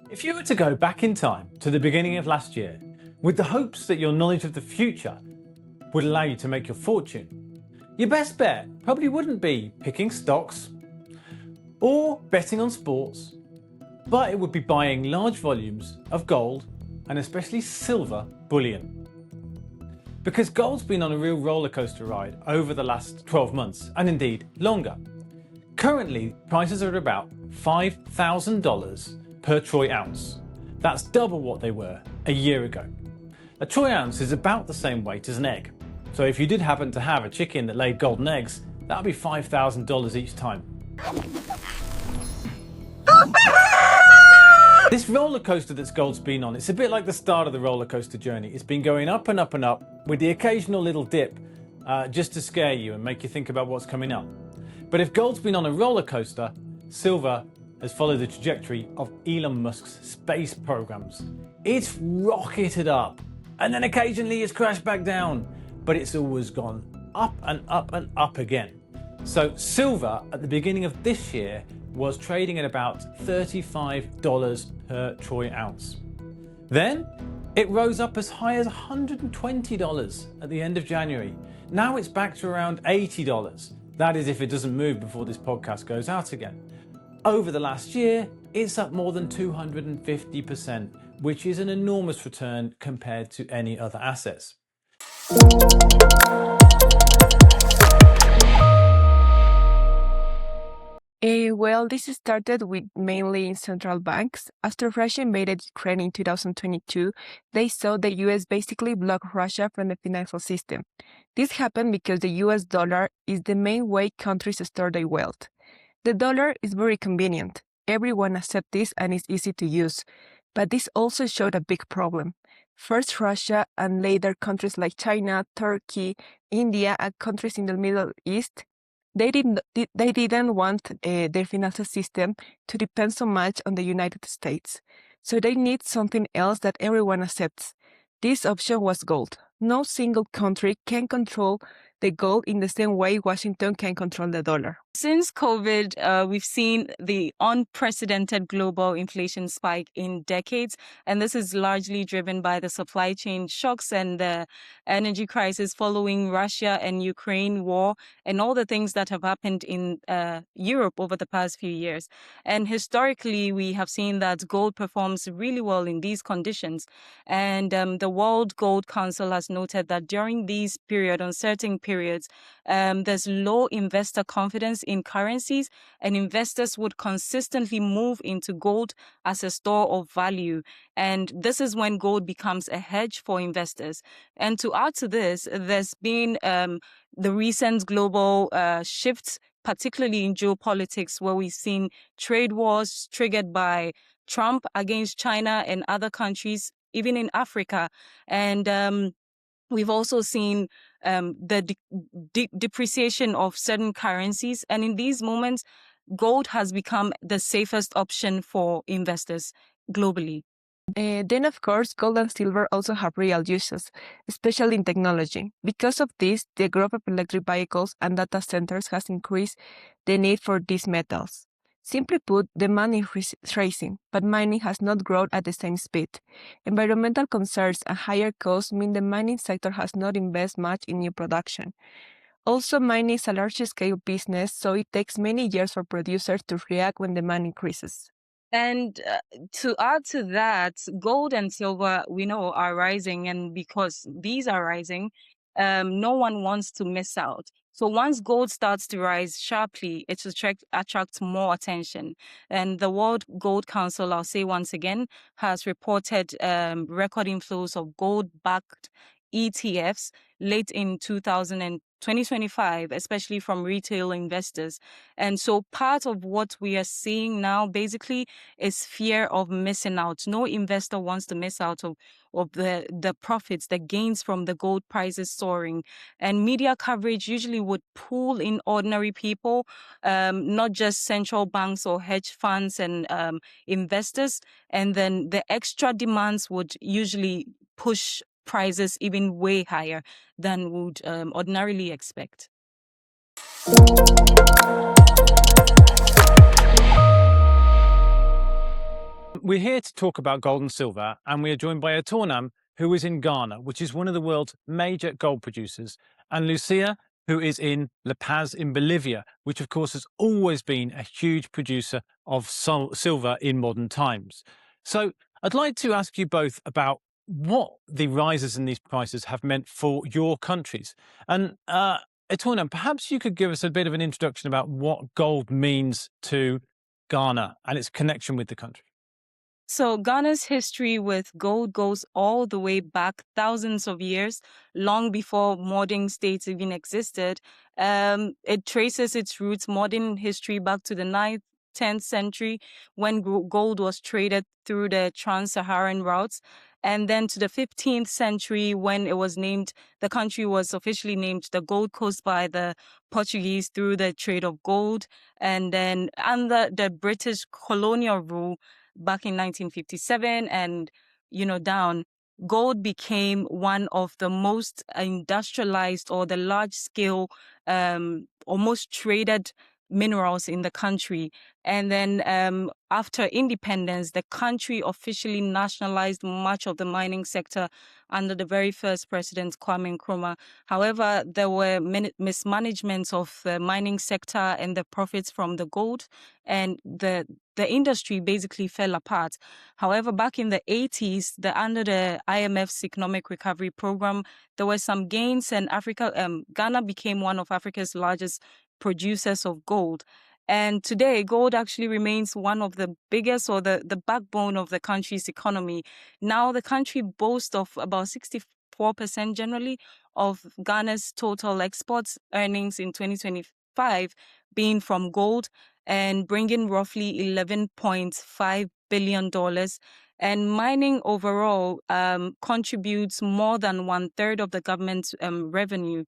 If you were to go back in time to the beginning of last year, with the hopes that your knowledge of the future would allow you to make your fortune, your best bet probably wouldn't be picking stocks or betting on sports, but it would be buying large volumes of gold and especially silver bullion. Because gold's been on a real roller coaster ride over the last 12 months, and indeed longer. Currently, prices are at about $5,000 per troy ounce. That's double what they were a year ago. A troy ounce is about the same weight as an egg. So if you did happen to have a chicken that laid golden eggs, that would be $5,000 each time. This roller coaster that's gold's been on, it's a bit like the start of the roller coaster journey. It's been going up and up and up with the occasional little dip just to scare you and make you think about what's coming up. But if gold's been on a roller coaster, silver has followed the trajectory of Elon Musk's space programs. It's rocketed up and then occasionally it's crashed back down, but it's always gone up and up and up again. So silver at the beginning of this year was trading at about $35 per troy ounce. Then it rose up as high as $120 at the end of January. Now it's back to around $80. That is if it doesn't move before this podcast goes out again. Over the last year, it's up more than 250%, which is an enormous return compared to any other assets. Well, this started with mainly in central banks. After Russia invaded Ukraine in 2022, they saw the US basically block Russia from the financial system. This happened because the US dollar is the main way countries store their wealth. The dollar is very convenient. Everyone accepts this and it's easy to use. But this also showed a big problem. First Russia and later countries like China, Turkey, India, and countries in the Middle East, they didn't want their financial system to depend so much on the United States. So they need something else that everyone accepts. This option was gold. No single country can control the gold in the same way Washington can control the dollar. Since COVID, we've seen the unprecedented global inflation spike in decades, and this is largely driven by the supply chain shocks and the energy crisis following Russia and Ukraine war and all the things that have happened in Europe over the past few years. And historically, we have seen that gold performs really well in these conditions. And the World Gold Council has noted that during these uncertain periods, there's low investor confidence in currencies, and investors would consistently move into gold as a store of value. And this is when gold becomes a hedge for investors. And to add to this, there's been the recent global shifts, particularly in geopolitics, where we've seen trade wars triggered by Trump against China and other countries, even in Africa. And we've also seen the depreciation of certain currencies. And in these moments, gold has become the safest option for investors globally. Then, of course, gold and silver also have real uses, especially in technology. Because of this, the growth of electric vehicles and data centers has increased the need for these metals. Simply put, demand is rising, but mining has not grown at the same speed. Environmental concerns and higher costs mean the mining sector has not invested much in new production. Also, mining is a large-scale business, so it takes many years for producers to react when demand increases. And to add to that, gold and silver, we know, are rising. And because these are rising, no one wants to miss out. So once gold starts to rise sharply, it attracts more attention. And the World Gold Council, I'll say once again, has reported record inflows of gold-backed ETFs late in 2025, especially from retail investors. And so part of what we are seeing now basically is fear of missing out. No investor wants to miss out of the profits, the gains from the gold prices soaring. And media coverage usually would pull in ordinary people, not just central banks or hedge funds and investors. And then the extra demands would usually push prices even way higher than would ordinarily expect. We're here to talk about gold and silver, and we are joined by Atornam, who is in Ghana, which is one of the world's major gold producers, and Lucia, who is in La Paz in Bolivia, which of course has always been a huge producer of silver in modern times. So I'd like to ask you both about what the rises in these prices have meant for your countries. And Atornam, perhaps you could give us a bit of an introduction about what gold means to Ghana and its connection with the country. So, Ghana's history with gold goes all the way back thousands of years, long before modern states even existed. It traces its roots, modern history, back to the 9th, 10th century when gold was traded through the trans Saharan routes. And then to the 15th century when it was named, the country was officially named the Gold Coast by the Portuguese through the trade of gold. And then under the British colonial rule, back in 1957 and, down, gold became one of the most industrialized or the large scale, or most traded minerals in the country. And then after independence, the country officially nationalized much of the mining sector under the very first president, Kwame Nkrumah. However, there were mismanagements of the mining sector and the profits from the gold, and the industry basically fell apart. However, back in the 80s, under the IMF's economic recovery program, there were some gains, and Ghana became one of Africa's largest producers of gold. And today, gold actually remains one of the biggest, or the backbone of the country's economy. Now, the country boasts of about 64% generally of Ghana's total exports earnings in 2025 being from gold, and bringing roughly $11.5 billion. And mining overall contributes more than 1/3 of the government's revenue.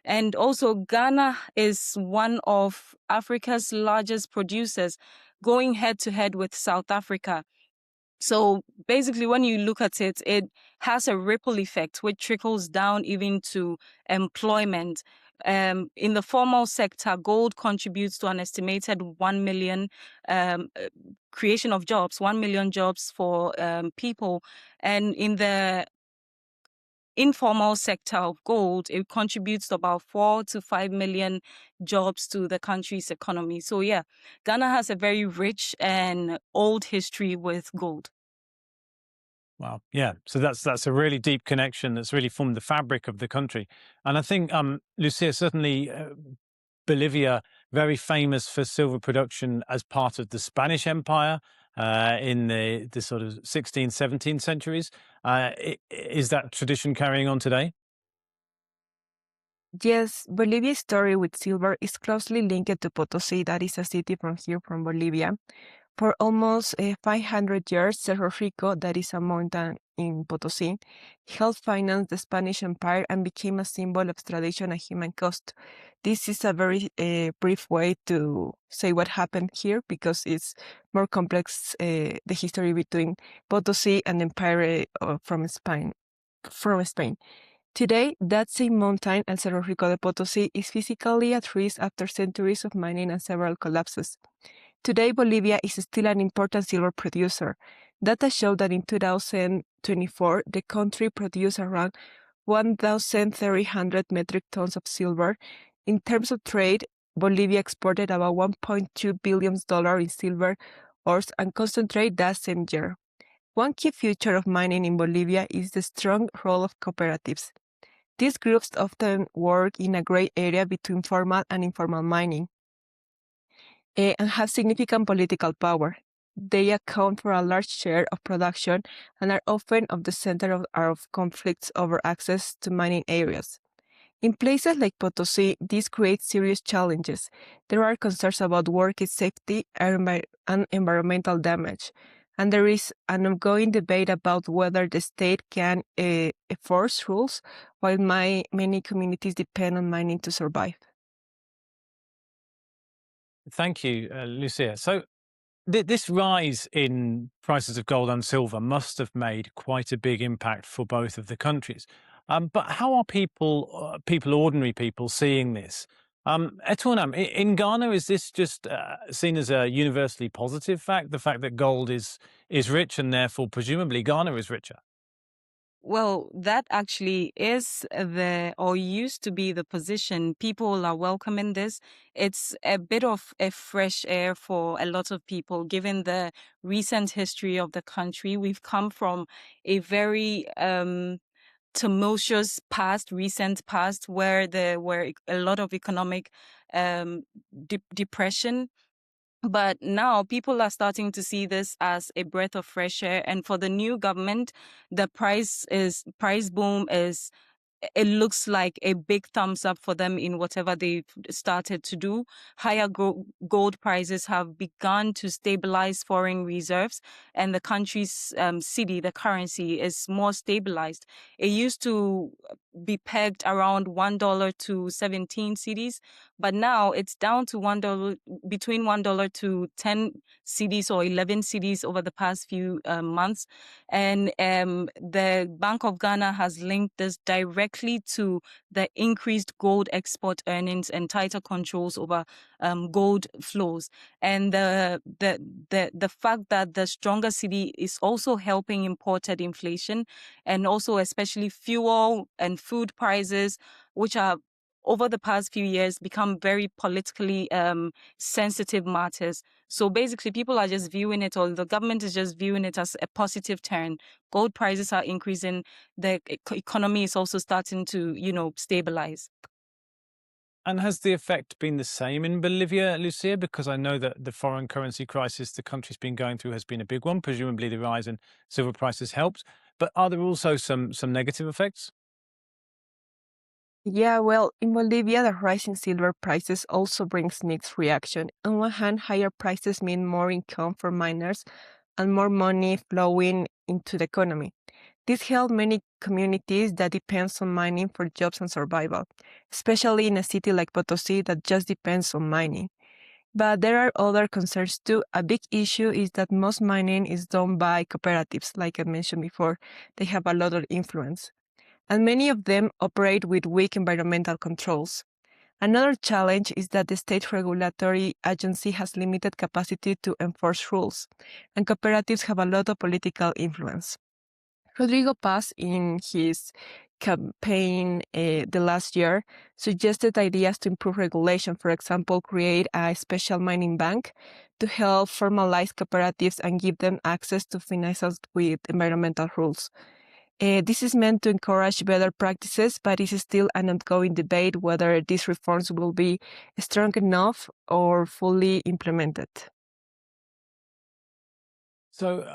And also, Ghana is one of Africa's largest producers, going head to head with South Africa. So basically, when you look at it, it has a ripple effect, which trickles down even to employment. In the formal sector, gold contributes to an estimated 1 million creation of jobs, 1 million jobs for people. And in the informal sector of gold, it contributes to about 4 to 5 million jobs to the country's economy. So yeah, Ghana has a very rich and old history with gold. Wow. Yeah. So that's a really deep connection that's really formed the fabric of the country. And I think, Lucia, certainly Bolivia, very famous for silver production as part of the Spanish Empire in the sort of 16th, 17th centuries. Is that tradition carrying on today? Yes, Bolivia's story with silver is closely linked to Potosí, that is a city from here, from Bolivia. For almost 500 years, Cerro Rico, that is a mountain in Potosí, helped finance the Spanish Empire and became a symbol of extradition and human cost. This is a very brief way to say what happened here, because it's more complex, the history between Potosí and the Empire from Spain. Today, that same mountain, El Cerro Rico de Potosí, is physically at risk after centuries of mining and several collapses. Today, Bolivia is still an important silver producer. Data show that in 2024, the country produced around 1,300 metric tons of silver. In terms of trade, Bolivia exported about $1.2 billion in silver ores and concentrate that same year. One key feature of mining in Bolivia is the strong role of cooperatives. These groups often work in a gray area between formal and informal mining, and have significant political power. They account for a large share of production and are often at the center of conflicts over access to mining areas. In places like Potosí, this creates serious challenges. There are concerns about worker safety and environmental damage, and there is an ongoing debate about whether the state can enforce rules, while many communities depend on mining to survive. Thank you, Lucia. So this rise in prices of gold and silver must have made quite a big impact for both of the countries. But how are ordinary people, seeing this? Etonam, in Ghana, is this just seen as a universally positive fact, the fact that gold is rich and therefore presumably Ghana is richer? Well, that actually is or used to be the position. People are welcoming this. It's a bit of a fresh air for a lot of people, given the recent history of the country. We've come from a very tumultuous past, recent past, where there were a lot of economic um, depression. But now people are starting to see this as a breath of fresh air. And for the new government, the price boom is, it looks like a big thumbs up for them in whatever they've started to do. Higher gold prices have begun to stabilize foreign reserves, and the country's cedi, the currency, is more stabilized. It used to be pegged around $1 to 17 cedis, but now it's down to $1, between $1 to 10 cedis or 11 cedis over the past few months. And the Bank of Ghana has linked this directly to the increased gold export earnings and tighter controls over gold flows. And the fact that the stronger cedi is also helping imported inflation, and also especially fuel and food prices, which are over the past few years become very politically sensitive matters. So basically, people are just viewing it, or the government is just viewing it as a positive turn. Gold prices are increasing. The economy is also starting to, stabilize. And has the effect been the same in Bolivia, Lucia? Because I know that the foreign currency crisis the country's been going through has been a big one. Presumably, the rise in silver prices helped. But are there also some negative effects? Yeah, well, in Bolivia, the rise in silver prices also brings mixed reaction. On one hand, higher prices mean more income for miners and more money flowing into the economy. This helped many communities that depends on mining for jobs and survival, especially in a city like Potosi that just depends on mining. But there are other concerns too. A big issue is that most mining is done by cooperatives, like I mentioned before. They have a lot of influence, and many of them operate with weak environmental controls. Another challenge is that the state regulatory agency has limited capacity to enforce rules, and cooperatives have a lot of political influence. Rodrigo Paz, in his campaign the last year, suggested ideas to improve regulation. For example, create a special mining bank to help formalize cooperatives and give them access to finances with environmental rules. This is meant to encourage better practices, but it is still an ongoing debate whether these reforms will be strong enough or fully implemented. So,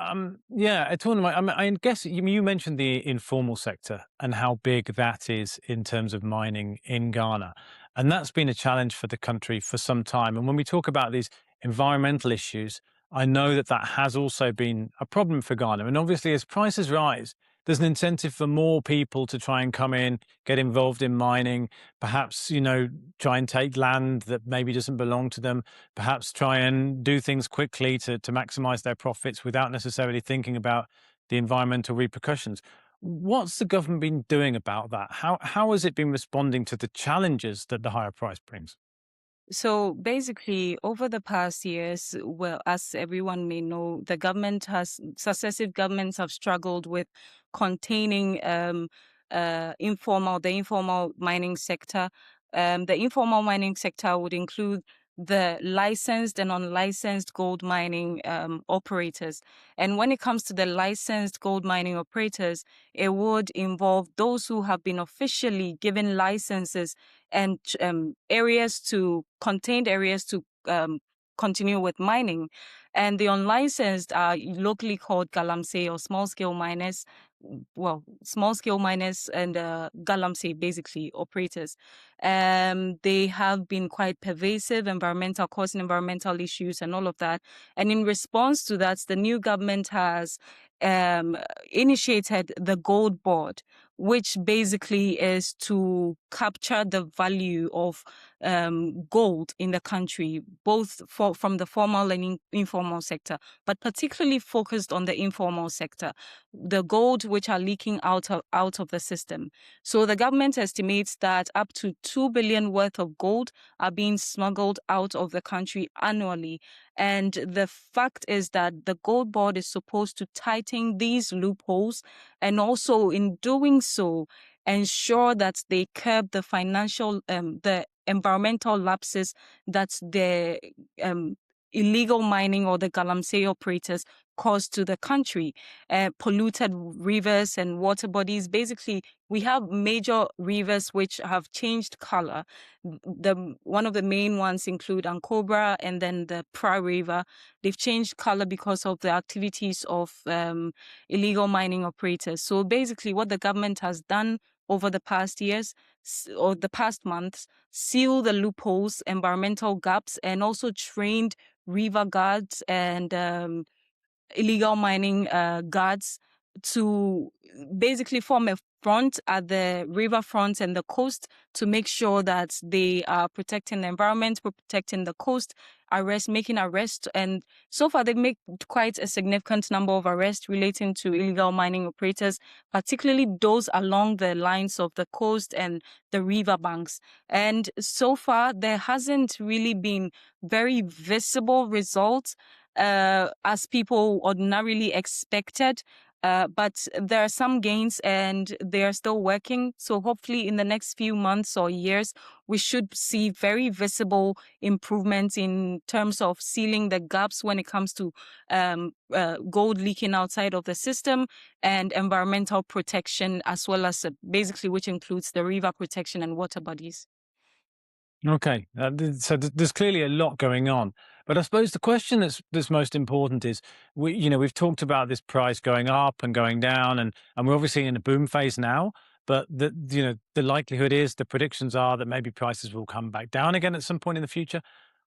yeah, a tournament. I guess you mentioned the informal sector and how big that is in terms of mining in Ghana. And that's been a challenge for the country for some time. And when we talk about these environmental issues, I know that that has also been a problem for Ghana. And obviously, as prices rise, there's an incentive for more people to try and come in, get involved in mining, perhaps, try and take land that maybe doesn't belong to them, perhaps try and do things quickly to maximize their profits without necessarily thinking about the environmental repercussions. What's the government been doing about that? How has it been responding to the challenges that the higher price brings? So basically, over the past years, well, as everyone may know, successive governments have struggled with containing the informal mining sector. The informal mining sector would include the licensed and unlicensed gold mining operators. And when it comes to the licensed gold mining operators, it would involve those who have been officially given licenses and contained areas to continue with mining. And the unlicensed are locally called galamsey, or small scale miners. Well, small scale miners and galamsey, basically operators. They have been quite pervasive, causing environmental issues and all of that. And in response to that, the new government has initiated the Gold Board, which basically is to capture the value of gold in the country, both from the formal and informal sector, but particularly focused on the informal sector, the gold which are leaking out of the system. So the government estimates that up to 2 billion worth of gold are being smuggled out of the country annually. And the fact is that the gold board is supposed to tighten these loopholes, and also in doing so, ensure that they curb the the environmental lapses that the illegal mining or the galamsey operators cause to the country, polluted rivers and water bodies. Basically, we have major rivers which have changed color. One of the main ones include Ankobra and then the Pra River. They've changed color because of the activities of illegal mining operators. So basically, what the government has done over the past years or the past months, seal the loopholes, environmental gaps, and also trained river guards and illegal mining guards to basically form a front at the river front and the coast to make sure that they are protecting the environment, protecting the coast, making arrests. And so far, they've made quite a significant number of arrests relating to illegal mining operators, particularly those along the lines of the coast and the river banks. And so far, there hasn't really been very visible results as people ordinarily expected. But there are some gains and they are still working. So hopefully in the next few months or years, we should see very visible improvements in terms of sealing the gaps when it comes to gold leaking outside of the system and environmental protection, as well as basically which includes the river protection and water bodies. Okay, so there's clearly a lot going on, but I suppose the question that's most important is we've talked about this price going up and going down, and we're obviously in a boom phase now. But the likelihood is, the predictions are that maybe prices will come back down again at some point in the future.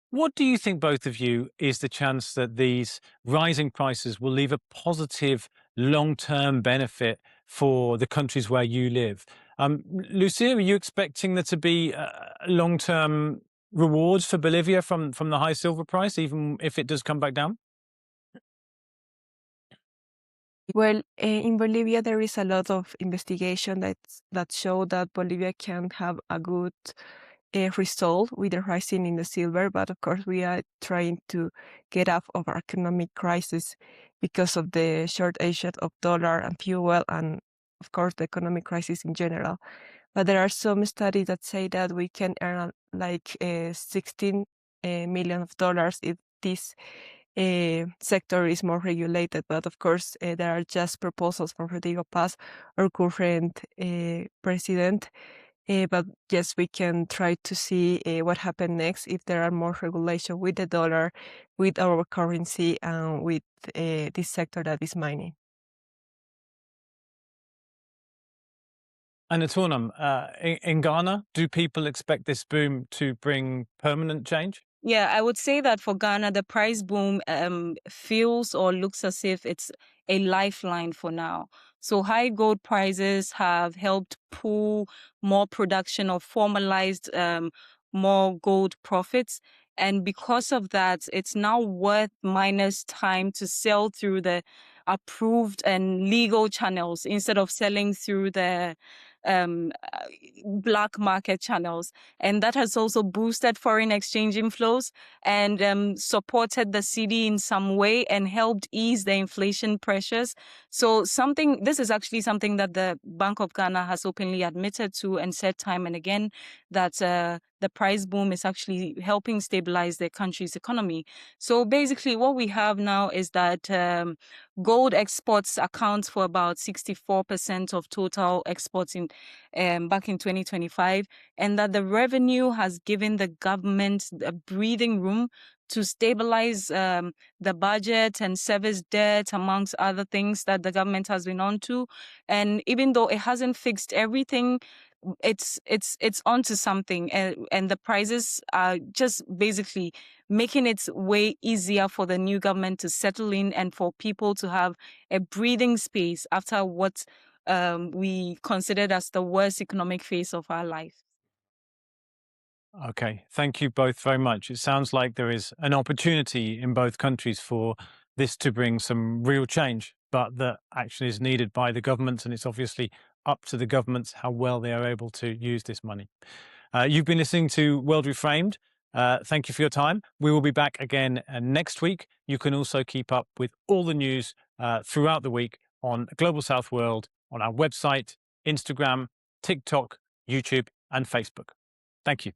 What do you think, both of you, is the chance that these rising prices will leave a positive long-term benefit for the countries where you live? Lucia, are you expecting there to be long-term rewards for Bolivia from the high silver price, even if it does come back down? Well, in Bolivia, there is a lot of investigation that show that Bolivia can have a good result with the rising in the silver, but of course we are trying to get out of our economic crisis because of the shortage of dollar and fuel, and of course the economic crisis in general. But there are some studies that say that we can earn like 16 million of dollars if this sector is more regulated. But of course, there are just proposals from Rodrigo Paz, our current president. But yes, we can try to see what happens next if there are more regulation with the dollar, with our currency, and with this sector that is mining. And Atunam, in Ghana, do people expect this boom to bring permanent change? Yeah, I would say that for Ghana, the price boom feels or looks as if it's a lifeline for now. So high gold prices have helped pull more production or formalized more gold profits. And because of that, it's now worth miners' time to sell through the approved and legal channels instead of selling through the um, uh, black market channels. And that has also boosted foreign exchange inflows and supported the cedi in some way and helped ease the inflation pressures. So this is actually something that the Bank of Ghana has openly admitted to and said time and again, that the price boom is actually helping stabilize the country's economy. So basically what we have now is that gold exports account for about 64% of total exports back in 2025, and that the revenue has given the government a breathing room to stabilize the budget and service debt, amongst other things that the government has been on to. And even though it hasn't fixed everything, it's onto something, and the prices are just basically making its way easier for the new government to settle in and for people to have a breathing space after what we considered as the worst economic phase of our life. Okay, thank you both very much. It sounds like there is an opportunity in both countries for this to bring some real change, but that action is needed by the governments, and it's obviously up to the governments how well they are able to use this money. You've been listening to World Reframed. Thank you for your time. We will be back again next week. You can also keep up with all the news throughout the week on Global South World on our website, Instagram, TikTok, YouTube, and Facebook. Thank you.